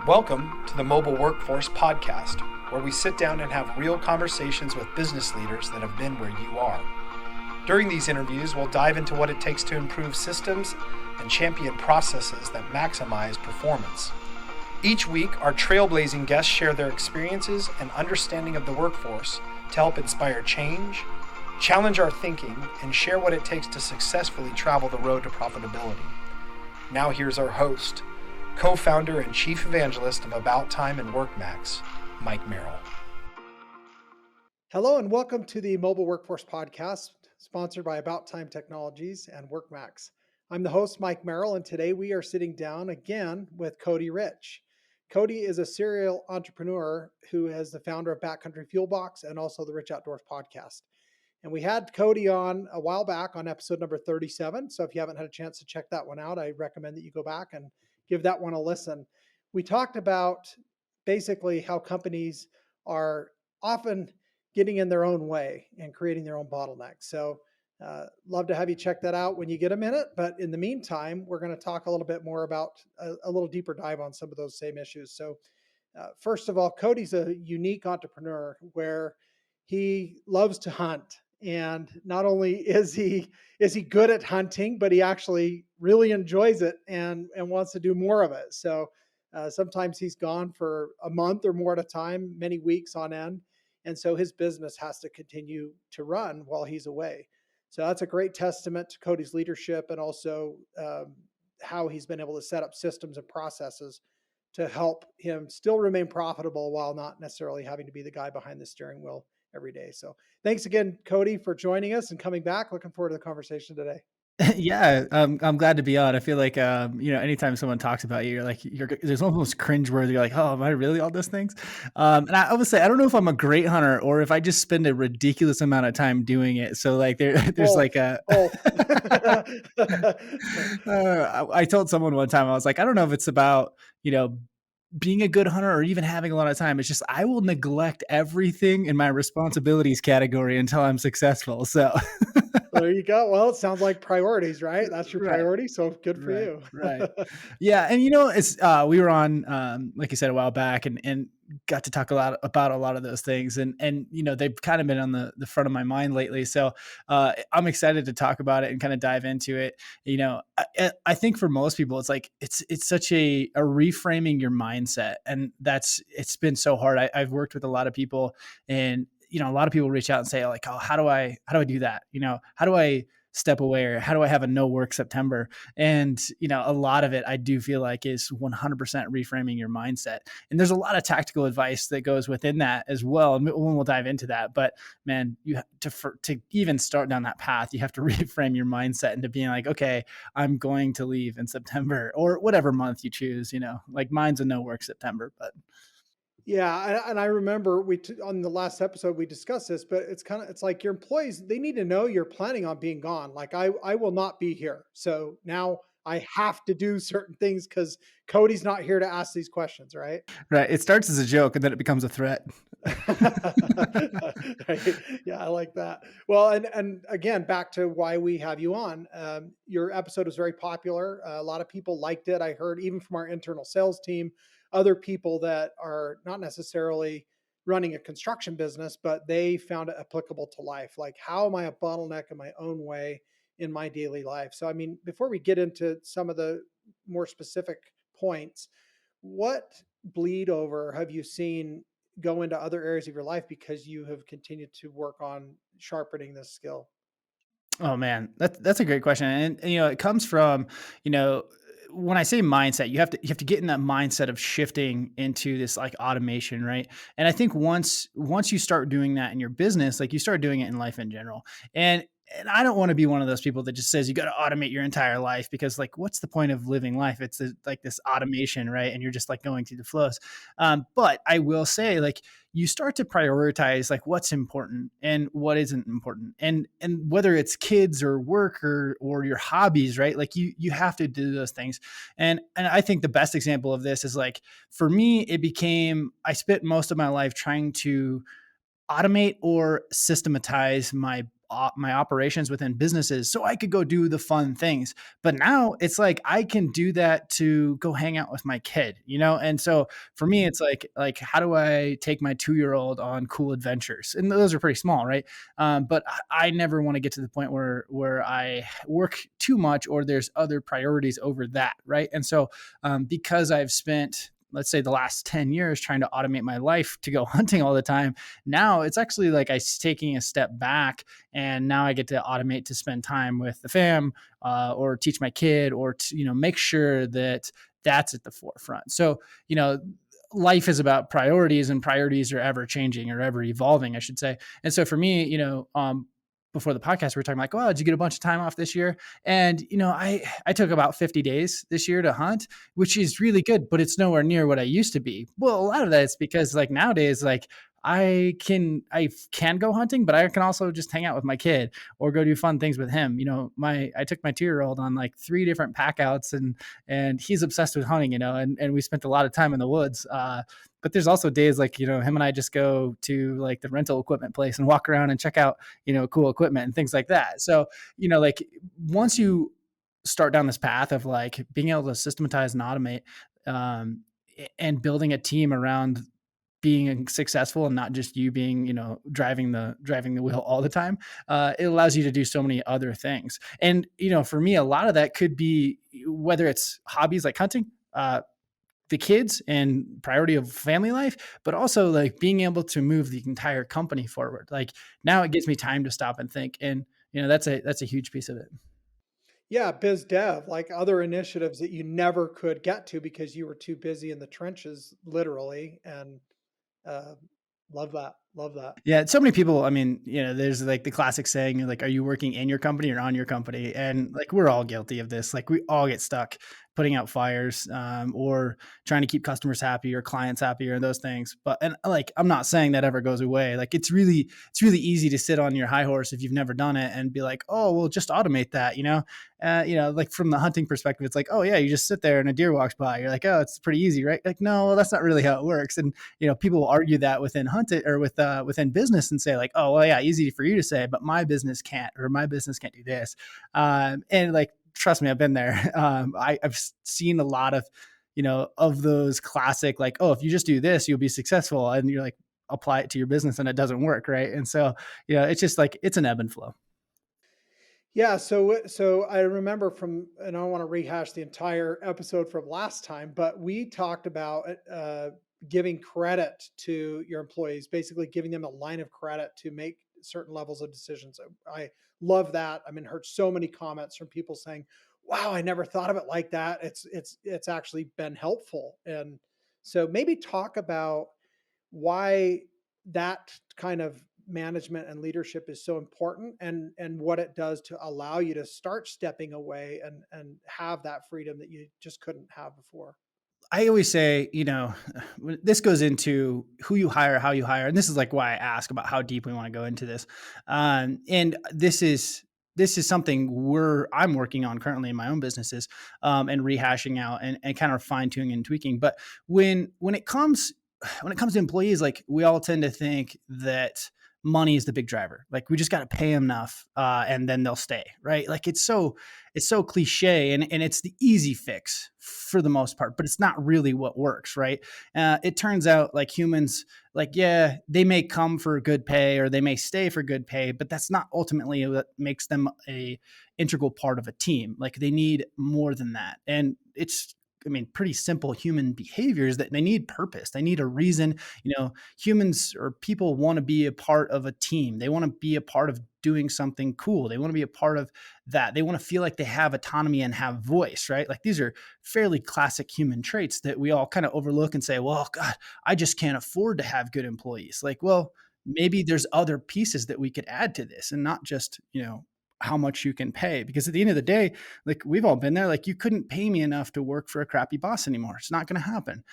Welcome to the Mobile Workforce Podcast, where we sit down and have real conversations with business leaders that have been where you are. During these interviews, we'll dive into what it takes to improve systems and champion processes that maximize performance. Each week, our trailblazing guests share their experiences and understanding of the workforce to help inspire change, challenge our thinking, and share what it takes to successfully travel the road to profitability. Now here's our host, co-founder and chief evangelist of About Time and WorkMax, Mike Merrill. Hello and welcome to the Mobile Workforce Podcast, sponsored by About Time Technologies and WorkMax. I'm the host, Mike Merrill, and today we are sitting down again with Cody Rich. Cody is a serial entrepreneur who is the founder of Backcountry Fuel Box and also the Rich Outdoors podcast. And we had Cody on a while back on episode number 37. So if you haven't had a chance to check that one out, I recommend that you go back and give that one a listen. We talked about basically how companies are often getting in their own way and creating their own bottlenecks. So love to have you check that out when you get a minute. But in the meantime, we're going to talk a little bit more about a little deeper dive on some of those same issues. So first of all, Cody's a unique entrepreneur where he loves to hunt. And not only is he good at hunting, but he actually really enjoys it and wants to do more of it. So sometimes he's gone for a month or more at a time, many weeks on end. And so his business has to continue to run while he's away. So that's a great testament to Cody's leadership and also how he's been able to set up systems and processes to help him still remain profitable while not necessarily having to be the guy behind the steering wheel every day. So thanks again, Cody, for joining us and coming back. Looking forward to the conversation today. Yeah, I'm glad to be on. I feel like, anytime someone talks about you, there's almost cringeworthy. You're like, oh, am I really all those things? And I would say, I don't know if I'm a great hunter or if I just spend a ridiculous amount of time doing it. So like there's like a, I told someone one time, I was like, I don't know if it's about, being a good hunter or even having a lot of time. It's just, I will neglect everything in my responsibilities category until I'm successul. So there you go. Well, it sounds like priorities, right? That's your priority. So good for you. Right. Yeah. And it's, we were on, like I said, a while back and got to talk about a lot of those things. And they've kind of been on the front of my mind lately. So I'm excited to talk about it and kind of dive into it. I think for most people, it's like, it's such a reframing your mindset. And it's been so hard. I've worked with a lot of people and, a lot of people reach out and say like, oh, how do I do that? How do I step away or how do I have a no work September? And, a lot of it I do feel like is 100% reframing your mindset. And there's a lot of tactical advice that goes within that as well. And we'll dive into that, but man, you have to even start down that path, you have to reframe your mindset into being like, okay, I'm going to leave in September or whatever month you choose, like mine's a no work September, but yeah, and I remember on the last episode we discussed this, but it's like your employees, they need to know you're planning on being gone. Like I will not be here. So now I have to do certain things because Cody's not here to ask these questions, right? Right. It starts as a joke and then it becomes a threat. Right. Yeah, I like that. Well, and again, back to why we have you on. Your episode was very popular. A lot of people liked it. I heard even from our internal sales team, other people that are not necessarily running a construction business, but they found it applicable to life. Like, how am I a bottleneck in my own way in my daily life? So, I mean, before we get into some of the more specific points, what bleed over have you seen go into other areas of your life because you have continued to work on sharpening this skill? Oh man, that's a great question. And it comes from, when I say mindset, you have to get in that mindset of shifting into this like automation, right? And I think once you start doing that in your business, like you start doing it in life in general. And I don't want to be one of those people that just says you got to automate your entire life because like, what's the point of living life? It's like this automation, right? And you're just like going through the flows. But I will say like, you start to prioritize like what's important and what isn't important. And whether it's kids or work or your hobbies, right? Like you have to do those things. And I think the best example of this is like, for me, I spent most of my life trying to automate or systematize my my operations within businesses so I could go do the fun things. But now it's like I can do that to go hang out with my kid, And so for me, it's like how do I take my 2-year old on cool adventures? And those are pretty small, right? But I never want to get to the point where I work too much or there's other priorities over that, right? And so because I've spent, let's say, the last 10 years trying to automate my life to go hunting all the time, now it's actually like I taking a step back, and now I get to automate to spend time with the fam, or teach my kid, or to, make sure that that's at the forefront. So, life is about priorities, and priorities are ever changing or ever evolving, I should say. And so for me, before the podcast, we were talking like, oh, did you get a bunch of time off this year? And, I took about 50 days this year to hunt, which is really good, but it's nowhere near what I used to be. Well, a lot of that is because like nowadays, like I can go hunting, but I can also just hang out with my kid or go do fun things with him. I took my 2-year old on like 3 different pack outs, and he's obsessed with hunting, and we spent a lot of time in the woods. But there's also days like, him and I just go to like the rental equipment place and walk around and check out, cool equipment and things like that. So, like once you start down this path of like being able to systematize and automate, and building a team around being successful and not just you being, driving the wheel all the time, it allows you to do so many other things. And, for me, a lot of that could be whether it's hobbies like hunting, the kids and priority of family life, but also like being able to move the entire company forward. Like now it gives me time to stop and think. And, that's a huge piece of it. Yeah, biz dev, like other initiatives that you never could get to because you were too busy in the trenches, literally. And uh, love that. Love that. Yeah, so many people, I mean, there's like the classic saying, like, are you working in your company or on your company? And like, we're all guilty of this. Like, we all get stuck putting out fires, or trying to keep customers happy or clients happy or those things. And like, I'm not saying that ever goes away. Like, it's really easy to sit on your high horse if you've never done it and be like, oh, well, just automate that, like from the hunting perspective, it's like, oh yeah, you just sit there and a deer walks by. You're like, oh, it's pretty easy, right? Like, no, well, that's not really how it works. And, people will argue that within hunting or within business and say like, oh, well, yeah, easy for you to say, but my business can't, or my business can't do this. And like, trust me, I've been there. I've seen a lot of, of those classic, like, oh, if you just do this, you'll be successful. And you're like, apply it to your business and it doesn't work. Right. And so, it's just like, it's an ebb and flow. Yeah, so I remember and I don't want to rehash the entire episode from last time, but we talked about giving credit to your employees, basically giving them a line of credit to make certain levels of decisions. I love that. I mean, heard so many comments from people saying, "Wow, I never thought of it like that." It's actually been helpful, and so maybe talk about why that kind of management and leadership is so important, and what it does to allow you to start stepping away and have that freedom that you just couldn't have before. I always say, this goes into who you hire, how you hire. And this is like why I ask about how deep we want to go into this. And this is something I'm working on currently in my own businesses, and rehashing out and kind of fine tuning and tweaking. But when it comes to employees, like we all tend to think that money is the big driver. Like we just got to pay them enough, and then they'll stay, right? Like it's so cliche, and it's the easy fix for the most part, but it's not really what works, right? It turns out like humans, like, yeah, they may come for good pay or they may stay for good pay, but that's not ultimately what makes them a integral part of a team. Like they need more than that. And it's, pretty simple human behaviors that they need purpose. They need a reason. Humans or people want to be a part of a team. They want to be a part of doing something cool. They want to be a part of that. They want to feel like they have autonomy and have voice, right? Like these are fairly classic human traits that we all kind of overlook and say, well, God, I just can't afford to have good employees. Like, well, maybe there's other pieces that we could add to this, and not just, how much you can pay. Because at the end of the day, like we've all been there, like you couldn't pay me enough to work for a crappy boss anymore. It's not going to happen.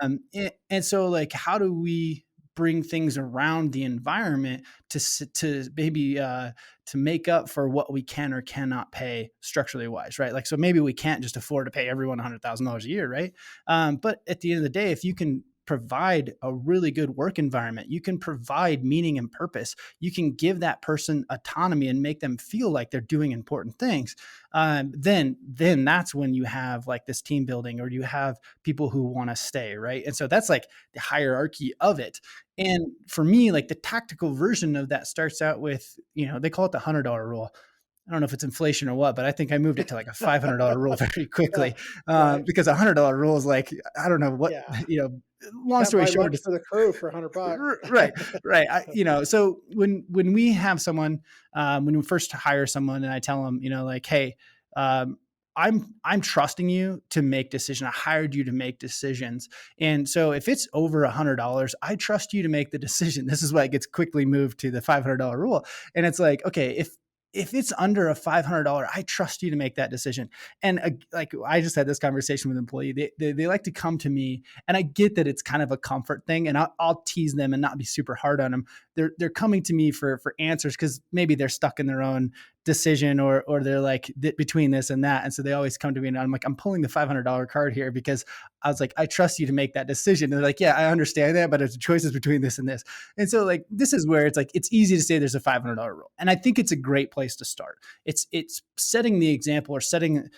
And so like, how do we bring things around the environment to maybe to make up for what we can or cannot pay structurally wise, right? Like, so maybe we can't just afford to pay everyone $100,000 a year, right? But at the end of the day, if you can provide a really good work environment, you can provide meaning and purpose, you can give that person autonomy and make them feel like they're doing important things, then that's when you have like this team building, or you have people who want to stay, right? And so that's like the hierarchy of it. And for me, like the tactical version of that starts out with, they call it the $100 rule. I don't know if it's inflation or what, but I think I moved it to like a $500 rule very Yeah, quickly, right. because $100 rule is like, I don't know what, Yeah. long Can't story buy short, lunch it's for the crew for $100. right, right. So when we have someone, when we first hire someone, and I tell them, like, hey, um, I'm trusting you to make decisions. I hired you to make decisions. And so if it's over $100, I trust you to make the decision. This is why it gets quickly moved to the $500 rule. And it's like, okay, if it's under a $500, I trust you to make that decision. And like I just had this conversation with an employee. They like to come to me, and I get that it's kind of a comfort thing, and I'll tease them and not be super hard on them. They're coming to me for answers, because maybe they're stuck in their own decision, or they're like between this and that. And so they always come to me, and I'm like, I'm pulling the $500 card here because I was like, I trust you to make that decision. And they're like, yeah, I understand that, but it's choices between this and this. And so like, this is where it's like, it's easy to say there's a $500 rule. And I think it's a great place to start. It's setting the example, or setting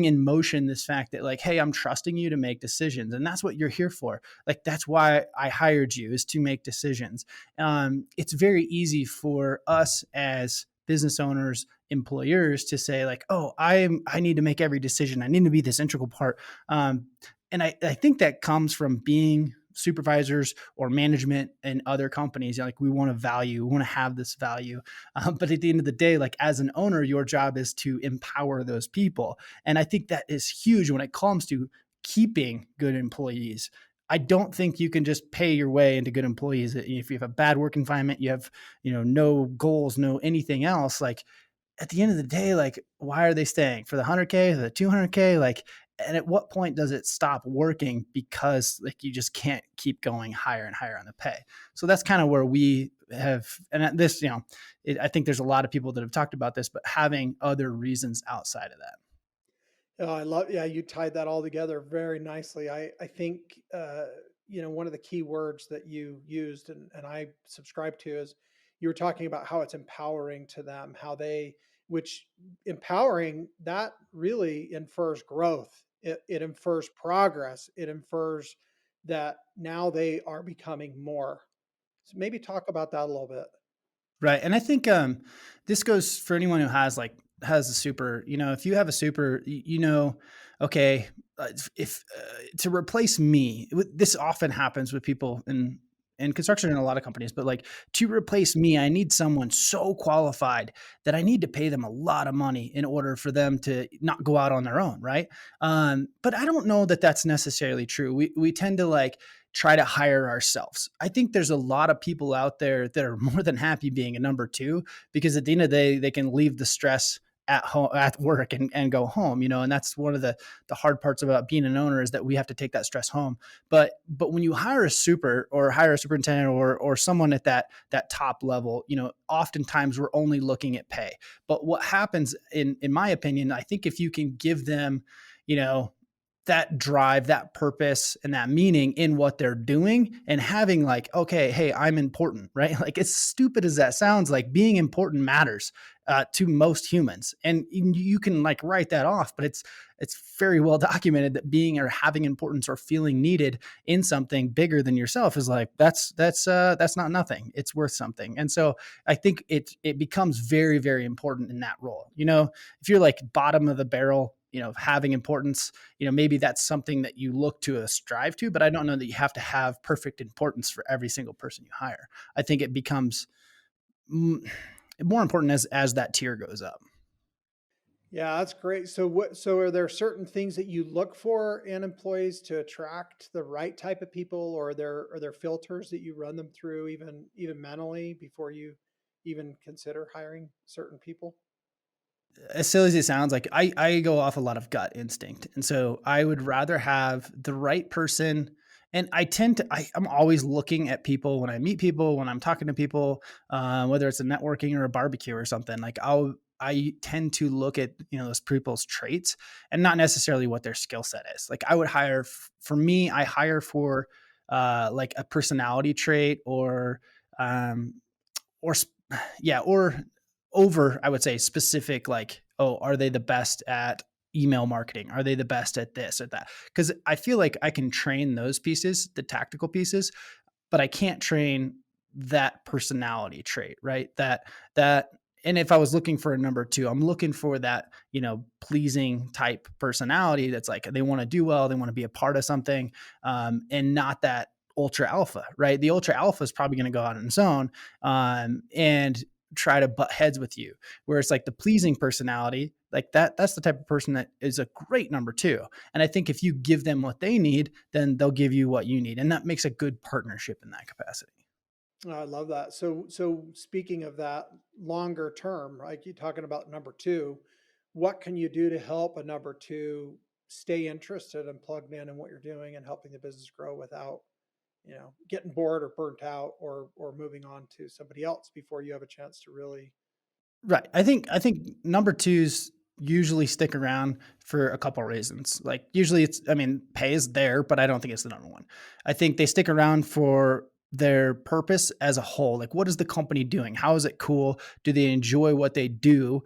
in motion this fact that like, hey, I'm trusting you to make decisions. And that's what you're here for. Like, that's why I hired you, is to make decisions. It's very easy for us as business owners, employers, to say like, oh, I need to make every decision. I need to be this integral part. And I think that comes from being supervisors or management in other companies. Like, we want to have this value. But at the end of the day, like as an owner, your job is to empower those people. And I think that is huge when it comes to keeping good employees. I don't think you can just pay your way into good employees. If you have a bad work environment, you have, no goals, no anything else, like at the end of the day, like, why are they staying for the 100K, the 200K? Like, and at what point does it stop working, because like you just can't keep going higher and higher on the pay? So that's kind of where we have, and this, I think there's a lot of people that have talked about this, but having other reasons outside of that. Oh, I love, yeah, you tied that all together very nicely. I think, one of the key words that you used, and I subscribe to, is you were talking about how it's empowering to them, which empowering, that really infers growth. It infers progress. It infers that now they are becoming more. So maybe talk about that a little bit. Right. And I think this goes for anyone who has a super, if you have a super, okay, if to replace me, this often happens with people in construction in a lot of companies, but like, to replace me, I need someone so qualified that I need to pay them a lot of money in order for them to not go out on their own. Right. But I don't know that that's necessarily true. We tend to like try to hire ourselves. I think there's a lot of people out there that are more than happy being a number two, because at the end of the day, they can leave the stress at home, at work, and go home, and that's one of the hard parts about being an owner, is that we have to take that stress home. But when you hire a superintendent, or someone at that top level, oftentimes we're only looking at pay. But what happens, in my opinion, I think if you can give them, that drive, that purpose, and that meaning in what they're doing, and having like, okay, hey, I'm important, right? Like, as stupid as that sounds, like being important matters to most humans, and you can like write that off, but it's very well documented that being or having importance or feeling needed in something bigger than yourself is like, that's not nothing. It's worth something. And so I think it becomes very, very important in that role. If you're like bottom of the barrel, having importance, maybe that's something that you look to strive to, but I don't know that you have to have perfect importance for every single person you hire. I think it becomes more important as that tier goes up. Yeah, that's great. So are there certain things that you look for in employees to attract the right type of people, or are there filters that you run them through, even mentally, before you even consider hiring certain people? As silly as it sounds, like I go off a lot of gut instinct. And so I would rather have the right person. And I'm always looking at people when I meet people, when I'm talking to people, whether it's a networking or a barbecue or something. Like, I tend to look at, those people's traits, and not necessarily what their skill set is. Like, I would hire, for me, I hire for like a personality trait um, or yeah, or over, I would say specific, like, oh, are they the best at email marketing? Are they the best at this or that? Because I feel like I can train those pieces, the tactical pieces, but I can't train that personality trait, right? That and if I was looking for a number two, I'm looking for that, pleasing type personality that's like they want to do well, they want to be a part of something, and not that ultra alpha, right? The ultra alpha is probably going to go out on its own and try to butt heads with you. Whereas like the pleasing personality, like that's the type of person that is a great number two. And I think if you give them what they need, then they'll give you what you need. And that makes a good partnership in that capacity. Oh, I love that. So speaking of that longer term, like you talking about number two, what can you do to help a number two stay interested and plugged in what you're doing and helping the business grow without, getting bored or burnt out or moving on to somebody else before you have a chance to really. Right. I think number twos usually stick around for a couple of reasons. Like usually it's, I mean, pay is there, but I don't think it's the number one. I think they stick around for their purpose as a whole. Like what is the company doing? How is it cool? Do they enjoy what they do?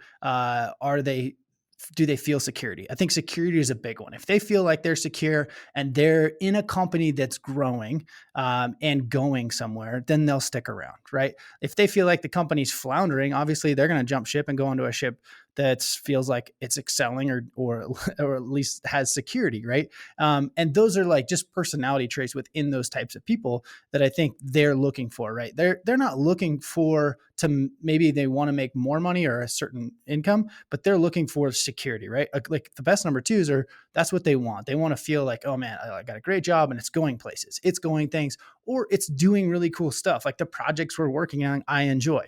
Do they feel security? I think security is a big one. If they feel like they're secure and they're in a company that's growing and going somewhere, then they'll stick around, right? If they feel like the company's floundering, obviously they're going to jump ship and go into a ship that feels like it's excelling or or at least has security, right? And those are like just personality traits within those types of people that I think they're looking for, right? They're not looking for to maybe they want to make more money or a certain income, but they're looking for security, right? Like the best number twos are that's what they want. They want to feel like, oh man, I got a great job and it's going places, it's going things, or it's doing really cool stuff. Like the projects we're working on, I enjoy.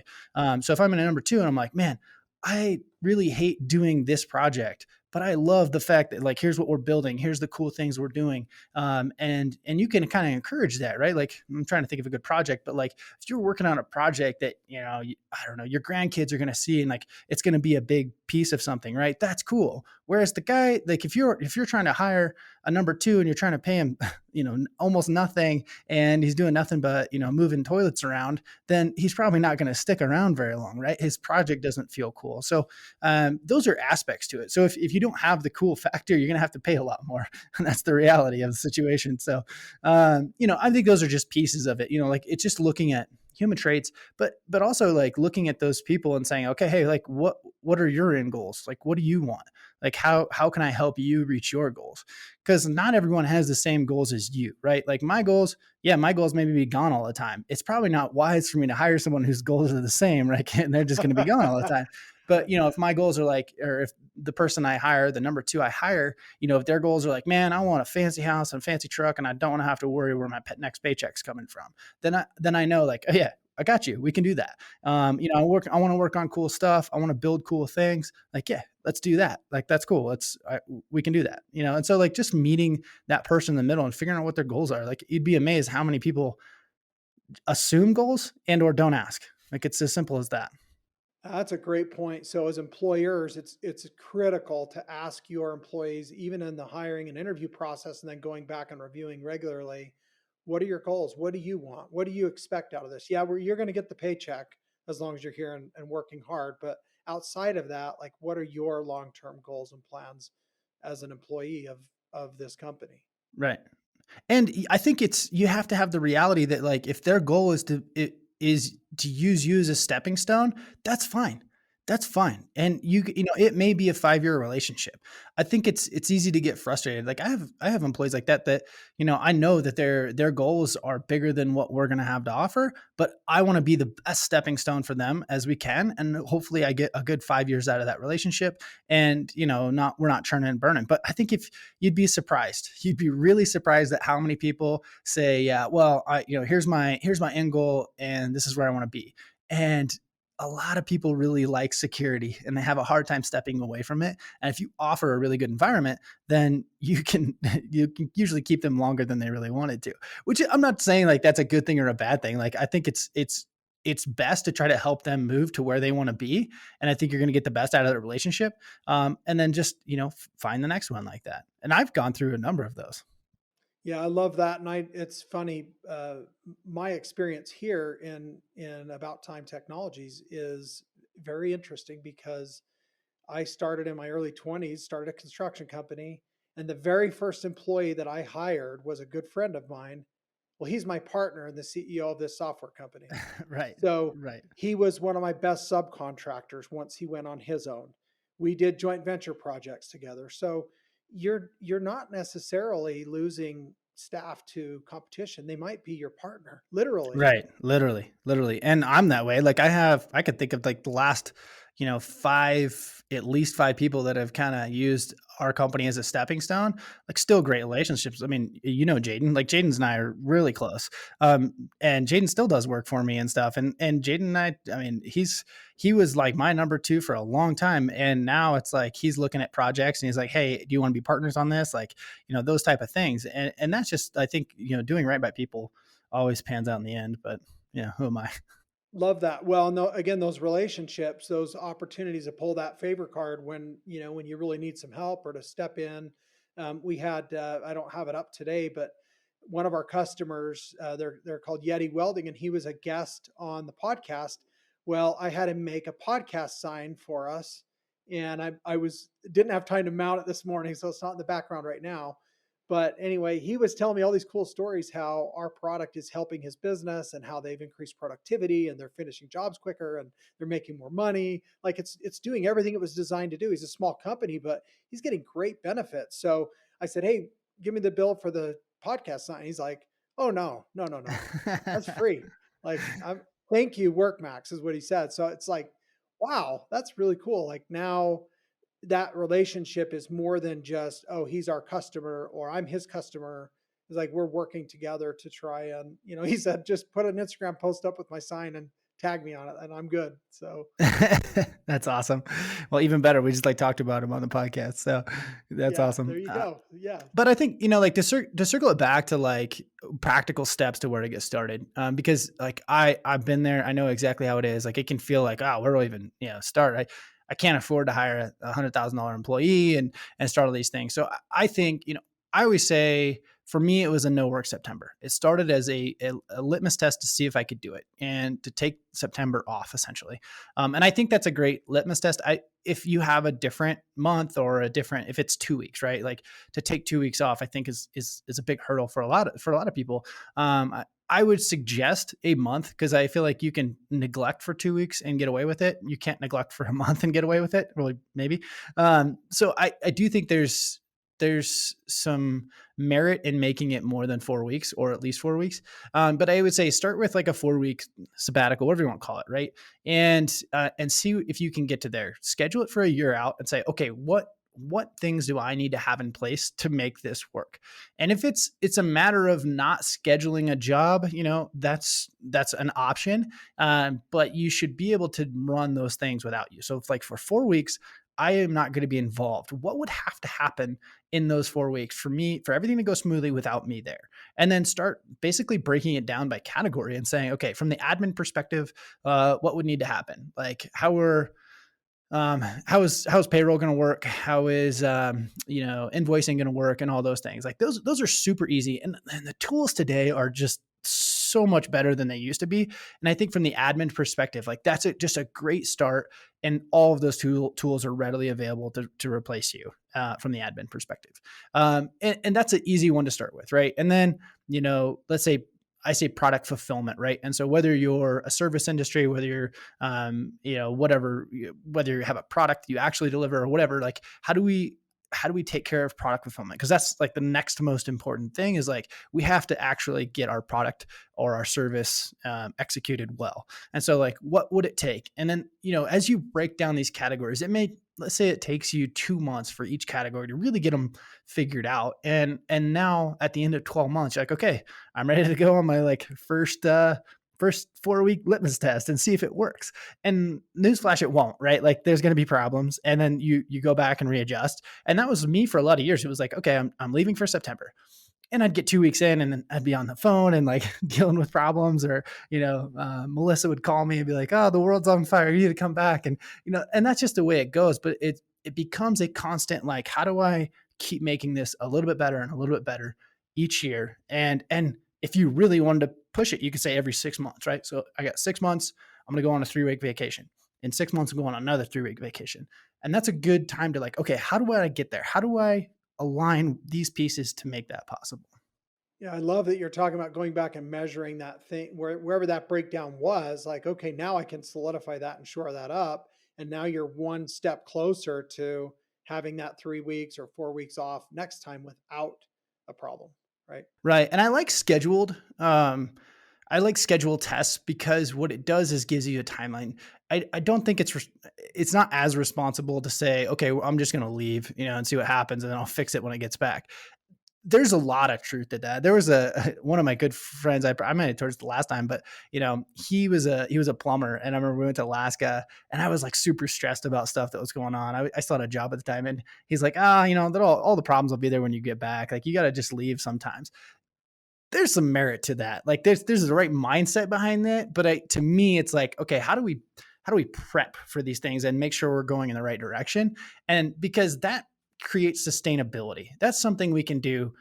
So if I'm in a number two and I'm like, man, I really hate doing this project, but I love the fact that like here's what we're building, here's the cool things we're doing, and you can kind of encourage that, right? Like I'm trying to think of a good project, but like if you're working on a project that I don't know, your grandkids are going to see, and like it's going to be a big piece of something, right? That's cool. Whereas the guy, like if you're trying to hire a number two and you're trying to pay him, almost nothing, and he's doing nothing but moving toilets around, then he's probably not going to stick around very long, right? His project doesn't feel cool. So those are aspects to it. So if you don't have the cool factor, you're going to have to pay a lot more. And that's the reality of the situation. So, I think those are just pieces of it, like it's just looking at human traits, but also like looking at those people and saying, okay, hey, like what are your end goals? Like, what do you want? Like, how can I help you reach your goals? Because not everyone has the same goals as you, right? Like my goals maybe be gone all the time. It's probably not wise for me to hire someone whose goals are the same, right? And they're just going to be gone all the time. But if my goals are like, or if the person I hire, the number two I hire, if their goals are like, man, I want a fancy house and a fancy truck, and I don't want to have to worry where my next paycheck's coming from, then I know like, oh yeah, I got you. We can do that. I want to work on cool stuff. I want to build cool things. Like, yeah, let's do that. Like, that's cool. We can do that. And so like just meeting that person in the middle and figuring out what their goals are. Like, you'd be amazed how many people assume goals and or don't ask. Like, it's as simple as that. That's a great point. So as employers, it's critical to ask your employees, even in the hiring and interview process, and then going back and reviewing regularly, what are your goals? What do you want? What do you expect out of this? Yeah, you're going to get the paycheck as long as you're here and working hard. But outside of that, like what are your long-term goals and plans as an employee of this company? Right. And I think you have to have the reality that like if their goal is to use you as a stepping stone, that's fine. That's fine. And it may be a 5-year relationship. I think it's easy to get frustrated. Like I have employees like that, I know that their goals are bigger than what we're going to have to offer, but I want to be the best stepping stone for them as we can. And hopefully I get a good 5 years out of that relationship and, we're not churning and burning. But I think if you'd be surprised, you'd be really surprised at how many people say, yeah, well, here's my end goal and this is where I want to be. And a lot of people really like security and they have a hard time stepping away from it. And if you offer a really good environment, then you can usually keep them longer than they really wanted to, which I'm not saying like that's a good thing or a bad thing. Like I think it's best to try to help them move to where they want to be. And I think you're going to get the best out of the relationship. And then just, find the next one like that. And I've gone through a number of those. Yeah, I love that. And it's funny. My experience here in About Time Technologies is very interesting because I started in my early 20s, started a construction company, and the very first employee that I hired was a good friend of mine. Well, he's my partner and the CEO of this software company. Right. So Right. he was one of my best subcontractors once he went on his own. We did joint venture projects together. So you're not necessarily losing staff to competition. They might be your partner, literally. Right. Literally. And I'm that way. Like I could think of like the last, at least five people that have kind of used our company as a stepping stone, like still great relationships. I mean, Jaden, like Jaden's and I are really close. And Jaden still does work for me and stuff. And Jaden and I mean, he was like my number two for a long time. And now it's like, he's looking at projects and he's like, hey, do you want to be partners on this? Like, those type of things. And that's just, I think, doing right by people always pans out in the end, but yeah, who am I? Love that. Well, no, again, those relationships, those opportunities to pull that favor card when, when you really need some help or to step in. We had, I don't have it up today, but one of our customers, they're called Yeti Welding, and he was a guest on the podcast. Well, I had him make a podcast sign for us, and I didn't have time to mount it this morning, so it's not in the background right now. But anyway, he was telling me all these cool stories how our product is helping his business and how they've increased productivity and they're finishing jobs quicker and they're making more money. Like it's doing everything it was designed to do. He's a small company, but he's getting great benefits. So I said, "Hey, give me the bill for the podcast sign." He's like, "Oh no. That's free." Like, thank you, WorkMax is what he said. So it's like, wow, that's really cool. Like now that relationship is more than just, oh, he's our customer or I'm his customer. It's like we're working together to try and, he said, just put an Instagram post up with my sign and tag me on it and I'm good. So That's awesome. Well, even better, we just like talked about him on the podcast. So that's yeah, there awesome. you go. Yeah. But I think, like to circle it back to like practical steps to where to get started. Because like I've been there, I know exactly how it is. Like it can feel like, oh, where do I even, start? I can't afford to hire $100,000 employee and start all these things. So I think, I always say for me, it was a no work September. It started as a litmus test to see if I could do it and to take September off essentially. And I think that's a great litmus test. If you have a different month or if it's 2 weeks, right? Like to take 2 weeks off, I think is a big hurdle for a lot of people. I would suggest a month because I feel like you can neglect for 2 weeks and get away with it. You can't neglect for a month and get away with it, really, maybe. So I do think there's some merit in making it more than 4 weeks or at least 4 weeks. But I would say start with like a 4-week sabbatical, whatever you want to call it. Right. And see if you can get to there, schedule it for a year out and say, okay, what things do I need to have in place to make this work? And if it's a matter of not scheduling a job, that's an option. But you should be able to run those things without you. So if like for 4 weeks, I am not going to be involved. What would have to happen in those 4 weeks for everything to go smoothly without me there? And then start basically breaking it down by category and saying, okay, from the admin perspective, what would need to happen? Like how is payroll going to work? How is, invoicing going to work and all those things? Like those are super easy. And the tools today are just so much better than they used to be. And I think from the admin perspective, like that's just a great start. And all of those tools are readily available to replace you from the admin perspective. And that's an easy one to start with. Right. And then, let's say, I say product fulfillment, right? And so whether you're a service industry, whether you're, whether you have a product you actually deliver or whatever, like how do we take care of product fulfillment? Because that's like the next most important thing is like we have to actually get our product or our service executed well. And so like what would it take? And then, as you break down these categories, let's say it takes you 2 months for each category to really get them figured out. And now at the end of 12 months, you're like, okay, I'm ready to go on my like first 4-week litmus test and see if it works. And newsflash, it won't, right? Like there's going to be problems. And then you go back and readjust. And that was me for a lot of years. It was like, okay, I'm leaving for September. And I'd get 2 weeks in and then I'd be on the phone and like dealing with problems or, Melissa would call me and be like, oh, the world's on fire. You need to come back. And, and that's just the way it goes. But it becomes a constant, like, how do I keep making this a little bit better and a little bit better each year. And if you really wanted to push it, you could say every 6 months, right? So I got 6 months, I'm going to go on a 3-week vacation. In 6 months, I'm going on another 3-week vacation. And that's a good time to like, okay, how do I get there? How do I align these pieces to make that possible? Yeah, I love that you're talking about going back and measuring that thing wherever that breakdown was. Like, okay, now I can solidify that and shore that up. And now you're one step closer to having that 3 weeks or 4 weeks off next time without a problem, right? Right. And I like scheduled tests because what it does is gives you a timeline. I don't think it's not as responsible to say, okay, well, I'm just going to leave, and see what happens, and then I'll fix it when it gets back. There's a lot of truth to that. There was one of my good friends, I might have told you the last time, but he was a plumber, and I remember we went to Alaska, and I was like super stressed about stuff that was going on. I still had a job at the time, and he's like, that all the problems will be there when you get back. Like, you got to just leave sometimes. There's some merit to that. Like, there's the right mindset behind that, but to me, it's like, okay, how do we prep for these things and make sure we're going in the right direction? And because that creates sustainability. That's something we can do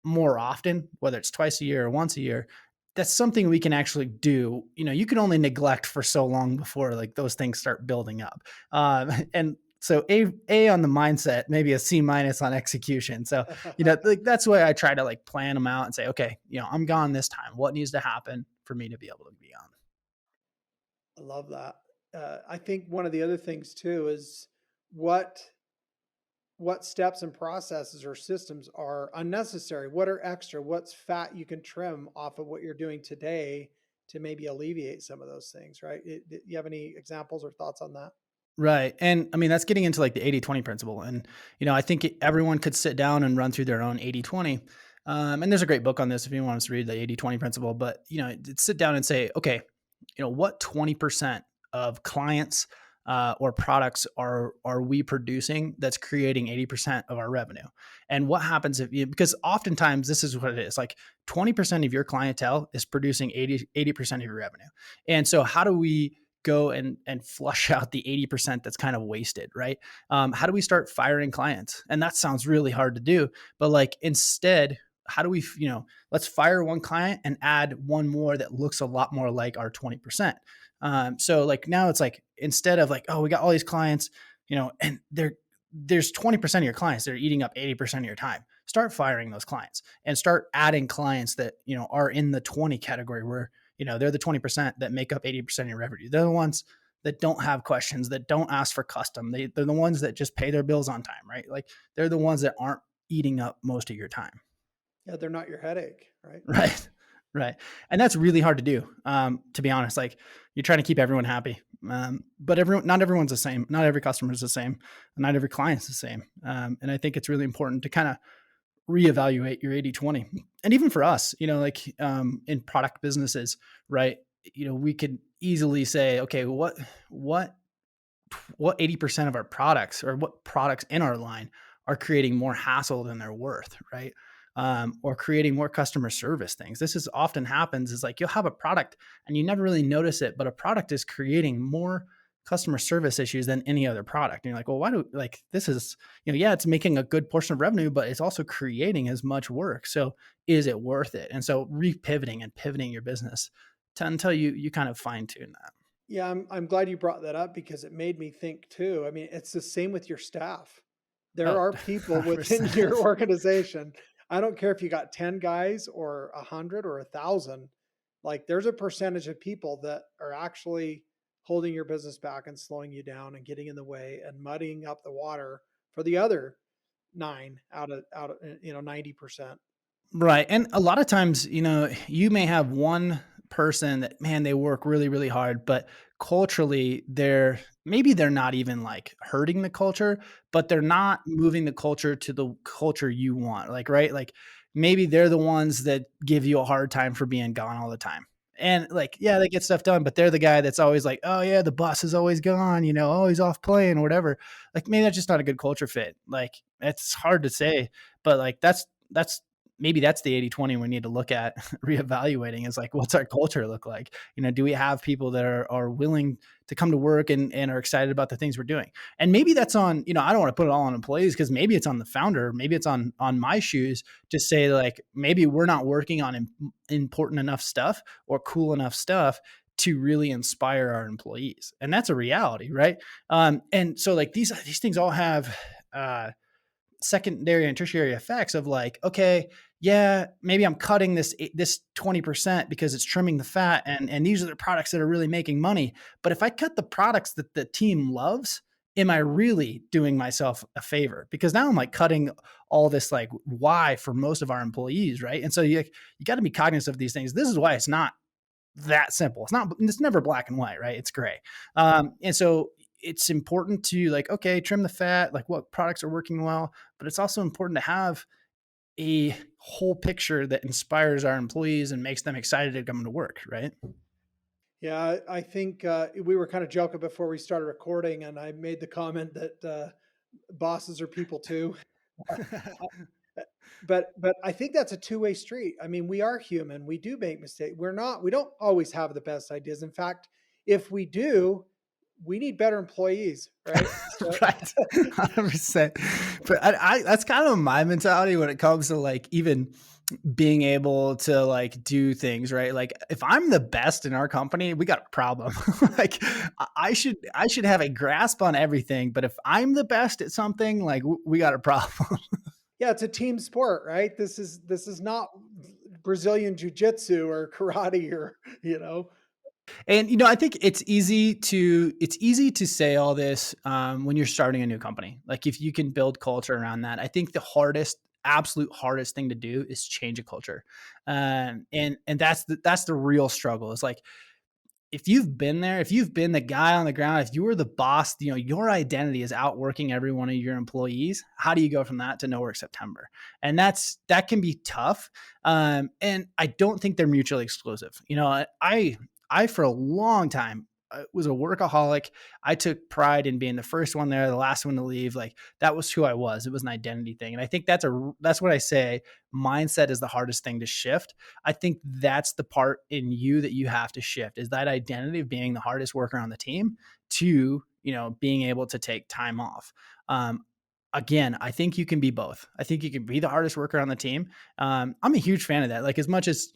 more often, whether it's twice a year or once a year. That's something we can actually do. You can only neglect for so long before like those things start building up. And so a on the mindset, maybe a C- on execution. So, like that's why I try to like plan them out and say, okay, I'm gone this time. What needs to happen for me to be able to be on? I love that. I think one of the other things too is what steps and processes or systems are unnecessary, what are extra, what's fat you can trim off of what you're doing today to maybe alleviate some of those things, right? You have any examples or thoughts on that? Right. And I mean, that's getting into like the 80-20 principle. And, I think everyone could sit down and run through their own 80-20. And there's a great book on this if you want us to read the 80-20 principle, but, sit down and say, okay, what 20% of clients or products are we producing that's creating 80% of our revenue? And what happens because oftentimes this is what it is, like 20% of your clientele is producing 80% of your revenue. And so how do we go and flush out the 80% that's kind of wasted, right? How do we start firing clients? And that sounds really hard to do, but like instead, how do we, let's fire one client and add one more that looks a lot more like our 20%. So like now it's like, instead of like, oh, we got all these clients, and there's 20% of your clients that are eating up 80% of your time. Start firing those clients and start adding clients that, are in the 20 category where, they're the 20% that make up 80% of your revenue. They're the ones that don't have questions, that don't ask for custom. They're the ones that just pay their bills on time, right? Like they're the ones that aren't eating up most of your time. Yeah, they're not your headache, right? Right. Right. And that's really hard to do. To be honest, like you're trying to keep everyone happy. But not everyone's the same. Not every customer is the same. Not every client's the same. And I think it's really important to kind of reevaluate your 80-20. And even for us, like in product businesses, right? We could easily say, okay, what 80% of our products or what products in our line are creating more hassle than they're worth, right? Or creating more customer service things. This is often happens is like you'll have a product and you never really notice it, but a product is creating more customer service issues than any other product. And you're like, well, why do like this is, yeah, it's making a good portion of revenue, but it's also creating as much work. So is it worth it? And so repivoting and pivoting your business until you kind of fine tune that. Yeah, I'm glad you brought that up because it made me think too. I mean, it's the same with your staff. There Oh, are people within 100%. your organization. I don't care if you got 10 guys or 100 or 1,000. Like there's a percentage of people that are actually holding your business back and slowing you down and getting in the way and muddying up the water for the other 9 out of 90%. Right. And a lot of times, you may have one person that, man, they work really, really hard, but culturally they're not even like hurting the culture, but they're not moving the culture to the culture you want. Like, right. Like maybe they're the ones that give you a hard time for being gone all the time. And like, yeah, they get stuff done, but they're the guy that's always like, oh yeah, the boss is always gone, always off playing or whatever. Like maybe that's just not a good culture fit. Like it's hard to say, but like that's maybe that's the 80/20 we need to look at reevaluating is like, what's our culture look like? Do we have people that are willing to come to work and are excited about the things we're doing? And maybe that's on, I don't want to put it all on employees, because maybe it's on the founder, maybe it's on my shoes to say, like, maybe we're not working on important enough stuff or cool enough stuff to really inspire our employees. And that's a reality, right? And so like these things all have secondary and tertiary effects of like, okay, yeah, maybe I'm cutting this 20% because it's trimming the fat, and these are the products that are really making money. But if I cut the products that the team loves, am I really doing myself a favor? Because now I'm like cutting all this like why for most of our employees, right? And so you got to be cognizant of these things. This is why it's not that simple. It's never black and white, right? It's gray. And so it's important to like, okay, trim the fat, like what products are working well, but it's also important to have a whole picture that inspires our employees and makes them excited to come to work, right? Yeah, I think we were kind of joking before we started recording, and I made the comment that bosses are people too. But I think that's a two-way street. I mean, we are human. We do make mistakes. We don't always have the best ideas. In fact, if we do, we need better employees, right? So, Right. 100%. But I that's kind of my mentality when it comes to like even being able to like do things, right? Like if I'm the best in our company, we got a problem. Like I should have a grasp on everything, but if I'm the best at something, like we got a problem. yeah, it's a team sport, right? This is not Brazilian jiu-jitsu or karate or, you know. And I think it's easy to say all this when you're starting a new company. Like if you can build culture around that, I think the absolute hardest thing to do is change a culture, and that's the real struggle. It's like if you've been there, if you've been the guy on the ground, if you were the boss, your identity is outworking every one of your employees. How do you go from that to no work September? And that can be tough. And I don't think they're mutually exclusive. I for a long time was a workaholic. I took pride in being the first one there, the last one to leave. Like that was who I was. It was an identity thing. And I think that's what I say. Mindset is the hardest thing to shift. I think that's the part in you that you have to shift, is that identity of being the hardest worker on the team to, being able to take time off. Again, I think you can be both. I think you can be the hardest worker on the team. I'm a huge fan of that. Like as much as,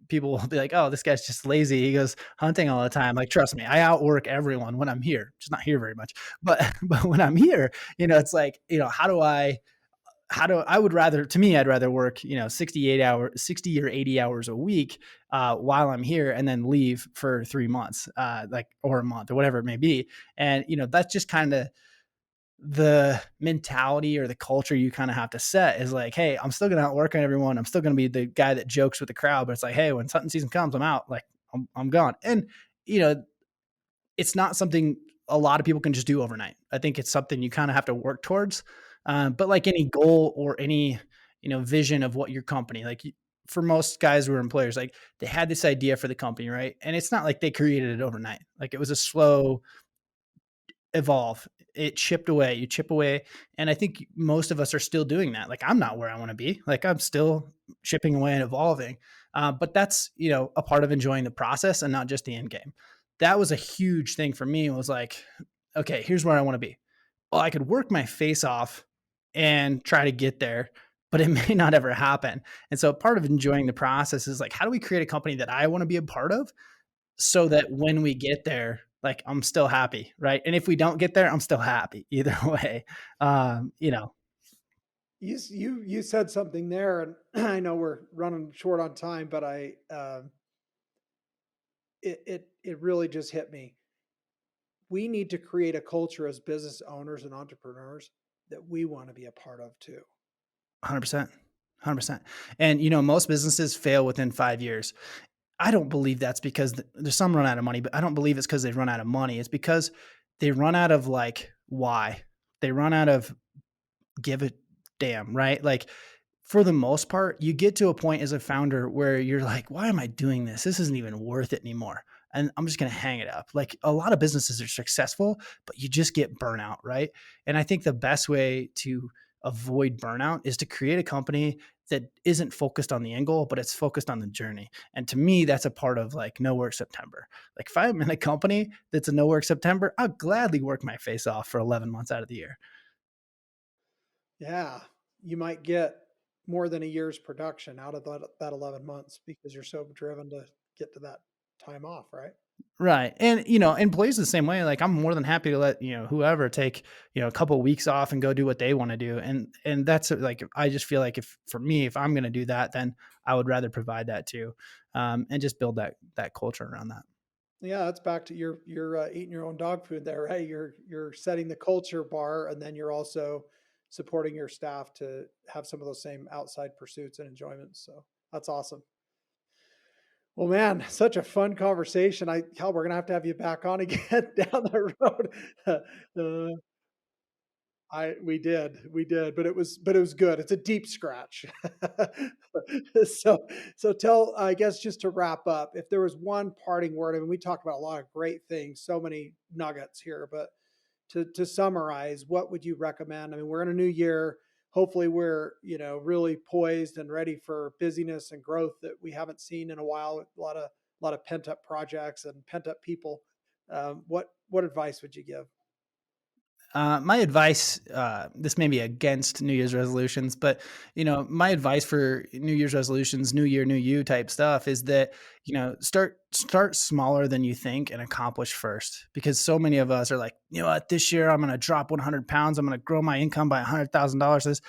people will be like, oh, this guy's just lazy. He goes hunting all the time. Like, trust me, I outwork everyone when I'm here, just not here very much. But when I'm here, it's like, I'd rather work, 60 or 80 hours a week while I'm here and then leave for 3 months, or a month or whatever it may be. And, that's just kind of the mentality or the culture you kind of have to set is like, hey, I'm still going to outwork everyone. I'm still going to be the guy that jokes with the crowd, but it's like, hey, when hunting season comes, I'm out. Like I'm gone. And, it's not something a lot of people can just do overnight. I think it's something you kind of have to work towards. But like any goal or any, vision of what your company, like for most guys who are employers, like they had this idea for the company, right? And it's not like they created it overnight. Like it was a slow evolve. It chipped away, you chip away. And I think most of us are still doing that. Like I'm not where I want to be. Like I'm still chipping away and evolving. But that's, a part of enjoying the process and not just the end game. That was a huge thing for me. It was like, okay, here's where I want to be. Well, I could work my face off and try to get there, but it may not ever happen. And so part of enjoying the process is like, how do we create a company that I want to be a part of so that when we get there, like I'm still happy, right? And if we don't get there, I'm still happy either way. You know. You said something there, and I know we're running short on time, but it really just hit me. We need to create a culture as business owners and entrepreneurs that we want to be a part of too. 100%. 100%. And most businesses fail within 5 years. I don't believe that's because there's some run out of money, but I don't believe it's because they run out of money. It's because they run out of like why. They run out of give a damn, right? Like for the most part, you get to a point as a founder where you're like, why am I doing this? This isn't even worth it anymore. And I'm just going to hang it up. Like a lot of businesses are successful, but you just get burnout, right? And I think the best way to avoid burnout is to create a company that isn't focused on the end goal, but it's focused on the journey. And to me, that's a part of like No Work September. Like if I'm in a company that's a No Work September, I'll gladly work my face off for 11 months out of the year. Yeah, you might get more than a year's production out of that 11 months because you're so driven to get to that time off, right? Right. And, employees the same way. Like I'm more than happy to let, whoever take, a couple of weeks off and go do what they want to do. And that's like, I just feel like if I'm going to do that, then I would rather provide that too. And just build that culture around that. Yeah, that's back to you're eating your own dog food there, right? You're setting the culture bar, and then you're also supporting your staff to have some of those same outside pursuits and enjoyments. So that's awesome. Well, man, such a fun conversation. We're gonna have to have you back on again down the road. Uh, we did, but it was good. It's a deep scratch. So tell, I guess, just to wrap up, if there was one parting word, I mean, we talked about a lot of great things, so many nuggets here, but to summarize, what would you recommend? I mean, we're in a new year. Hopefully we're, really poised and ready for busyness and growth that we haven't seen in a while. A lot of pent up projects and pent up people. What advice would you give? My advice, this may be against New Year's resolutions, but my advice for New Year's resolutions, new year, new you type stuff is that, start smaller than you think and accomplish first, because so many of us are like, you know what, this year I'm going to drop 100 pounds. I'm going to grow my income by $100,000.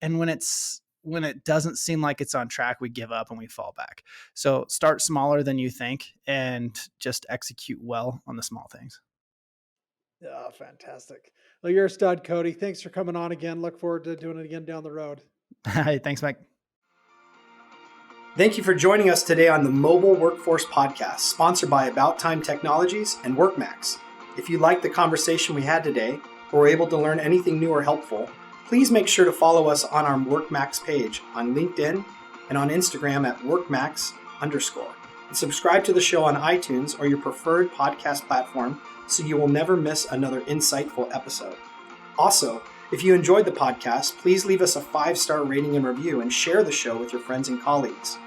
And when it doesn't seem like it's on track, we give up and we fall back. So start smaller than you think and just execute well on the small things. Oh, fantastic. Well, you're a stud, Cody. Thanks for coming on again. Look forward to doing it again down the road. Hey, thanks, Mike. Thank you for joining us today on the Mobile Workforce Podcast, sponsored by About Time Technologies and WorkMax. If you liked the conversation we had today, or were able to learn anything new or helpful, please make sure to follow us on our WorkMax page on LinkedIn and on Instagram at WorkMax_. And subscribe to the show on iTunes or your preferred podcast platform so you will never miss another insightful episode. Also, if you enjoyed the podcast, please leave us a 5-star rating and review and share the show with your friends and colleagues.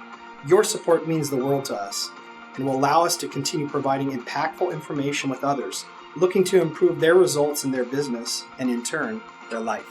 Your support means the world to us and will allow us to continue providing impactful information with others looking to improve their results in their business and, in turn, their life.